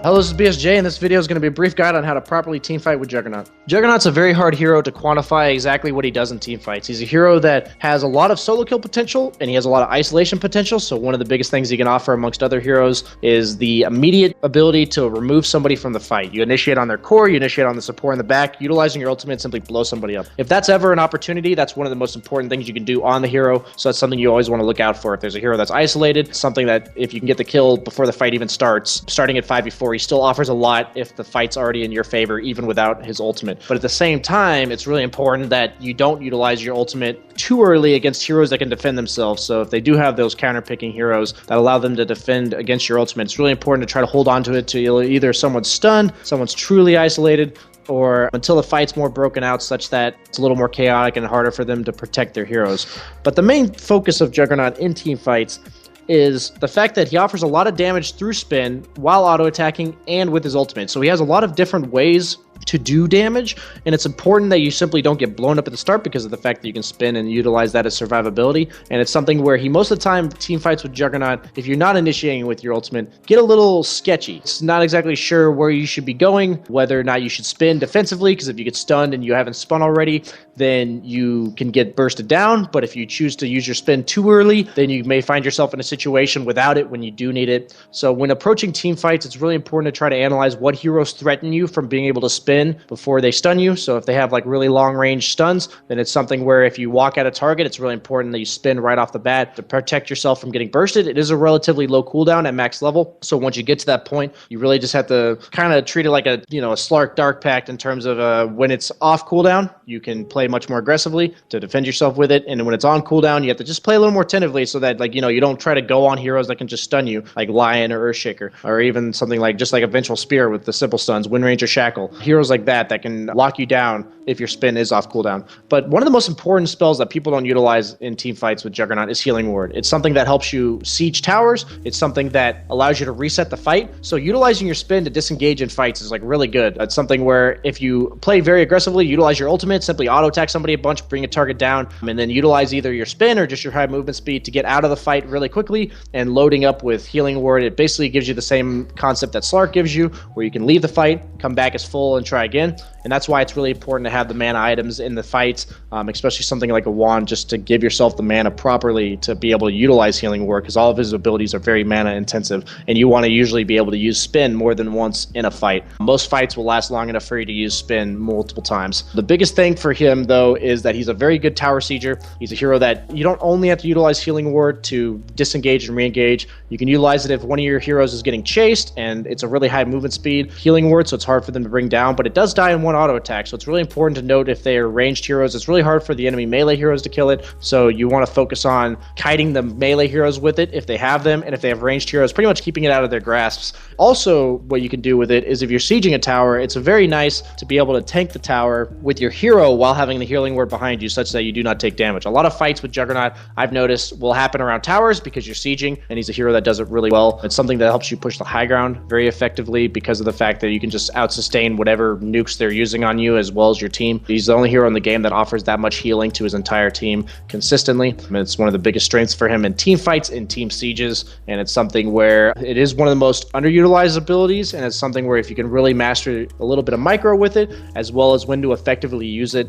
Hello, this is BSJ, and this video is going to be a brief guide on how to properly teamfight with Juggernaut. Juggernaut's a very hard hero to quantify exactly what he does in teamfights. He's a hero that has a lot of solo kill potential, and he has a lot of isolation potential, so one of the biggest things he can offer amongst other heroes is the immediate ability to remove somebody from the fight. You initiate on their core, you initiate on the support in the back, utilizing your ultimate, simply blow somebody up. If that's ever an opportunity, that's one of the most important things you can do on the hero, so that's something you always want to look out for. If there's a hero that's isolated, something that if you can get the kill before the fight even starts, starting at 5v4, he still offers a lot if the fight's already in your favor, even without his ultimate. But at the same time, it's really important that you don't utilize your ultimate too early against heroes that can defend themselves. So if they do have those counter-picking heroes that allow them to defend against your ultimate, it's really important to try to hold on to it till either someone's stunned, someone's truly isolated, or until the fight's more broken out such that it's a little more chaotic and harder for them to protect their heroes. But the main focus of Juggernaut in team fights is the fact that he offers a lot of damage through spin while auto-attacking and with his ultimate. So he has a lot of different ways to do damage, and it's important that you simply don't get blown up at the start because of the fact that you can spin and utilize that as survivability. And it's something where he most of the time team fights with Juggernaut, if you're not initiating with your ultimate, get a little sketchy. It's not exactly sure where you should be going, whether or not you should spin defensively, because if you get stunned and you haven't spun already, then you can get bursted down. But if you choose to use your spin too early, then you may find yourself in a situation without it when you do need it. So when approaching team fights, it's really important to try to analyze what heroes threaten you from being able to spin before they stun you. So if they have like really long range stuns, then it's something where if you walk at a target, it's really important that you spin right off the bat to protect yourself from getting bursted. It is a relatively low cooldown at max level, so once you get to that point, you really just have to kind of treat it like a Slark Dark Pact in terms of when it's off cooldown, you can play much more aggressively to defend yourself with it, and when it's on cooldown, you have to just play a little more tentatively so that you don't try to go on heroes that can just stun you, like Lion or Earthshaker, or even something like just like a Vengeful Spear with the simple stuns, Wind Ranger Shackle. Heroes like that can lock you down if your spin is off cooldown. But one of the most important spells that people don't utilize in team fights with Juggernaut is Healing Ward. It's something that helps you siege towers. It's something that allows you to reset the fight. So utilizing your spin to disengage in fights is like really good. It's something where if you play very aggressively, utilize your ultimate, simply auto attack somebody a bunch, bring a target down, and then utilize either your spin or just your high movement speed to get out of the fight really quickly. And loading up with Healing Ward, it basically gives you the same concept that Slark gives you, where you can leave the fight, come back as full, and try again. And that's why it's really important to have the mana items in the fights, especially something like a wand, just to give yourself the mana properly to be able to utilize Healing Ward, because all of his abilities are very mana intensive, and you want to usually be able to use spin more than once in a fight. Most fights will last long enough for you to use spin multiple times. The biggest thing for him, though, is that he's a very good tower sieger. He's a hero that you don't only have to utilize Healing Ward to disengage and re-engage. You can utilize it if one of your heroes is getting chased and it's a really high movement speed Healing Ward, so it's hard for them to bring down, but it does die in one auto attack, so it's really important to note if they are ranged heroes, it's really hard for the enemy melee heroes to kill it, so you want to focus on kiting the melee heroes with it if they have them, and if they have ranged heroes, pretty much keeping it out of their grasps. Also, what you can do with it is if you're sieging a tower, it's very nice to be able to tank the tower with your hero while having the Healing Ward behind you such that you do not take damage. A lot of fights with Juggernaut, I've noticed, will happen around towers because you're sieging, and he's a hero that does it really well. It's something that helps you push the high ground very effectively because of the fact that you can just out-sustain whatever nukes they're using on you as well as your team. He's the only hero in the game that offers that much healing to his entire team consistently. I mean, it's one of the biggest strengths for him in team fights, in team sieges, and it's something where it is one of the most underutilized abilities, and it's something where if you can really master a little bit of micro with it, as well as when to effectively use it,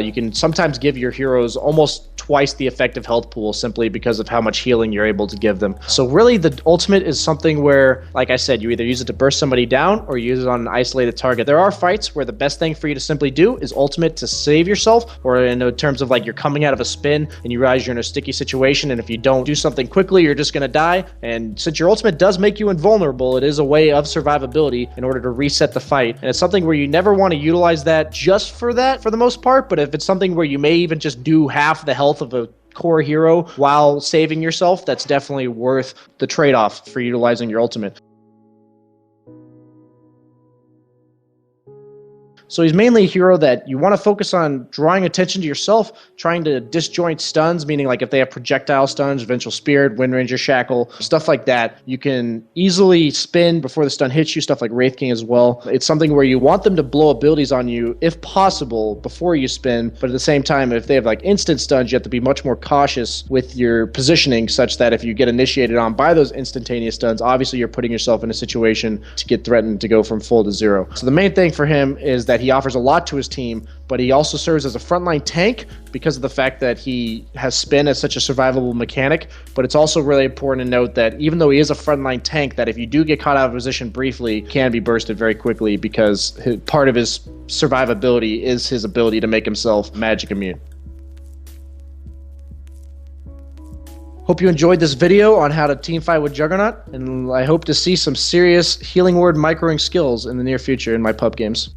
you can sometimes give your heroes almost twice the effective health pool simply because of how much healing you're able to give them. So really the ultimate is something where, like I said, you either use it to burst somebody down or use it on an isolated target. There are fights where the best thing for you to simply do is ultimate to save yourself, or in terms of like you're coming out of a spin and you realize you're in a sticky situation, and if you don't do something quickly, you're just going to die. And since your ultimate does make you invulnerable, it is a way of survivability in order to reset the fight. And it's something where you never want to utilize that just for that, for the most part, but if it's something where you may even just do half the health of a core hero while saving yourself, that's definitely worth the trade-off for utilizing your ultimate. So he's mainly a hero that you want to focus on drawing attention to yourself, trying to disjoint stuns, meaning like if they have projectile stuns, Vengeful Spirit, Wind Ranger Shackle, stuff like that, you can easily spin before the stun hits you, stuff like Wraith King as well. It's something where you want them to blow abilities on you, if possible, before you spin, but at the same time, if they have like instant stuns, you have to be much more cautious with your positioning, such that if you get initiated on by those instantaneous stuns, obviously you're putting yourself in a situation to get threatened to go from full to zero. So the main thing for him is that he offers a lot to his team, but he also serves as a frontline tank because of the fact that he has spin as such a survivable mechanic. But it's also really important to note that even though he is a frontline tank, that if you do get caught out of position briefly, can be bursted very quickly because part of his survivability is his ability to make himself magic immune. Hope you enjoyed this video on how to teamfight with Juggernaut, and I hope to see some serious Healing Word microing skills in the near future in my pub games.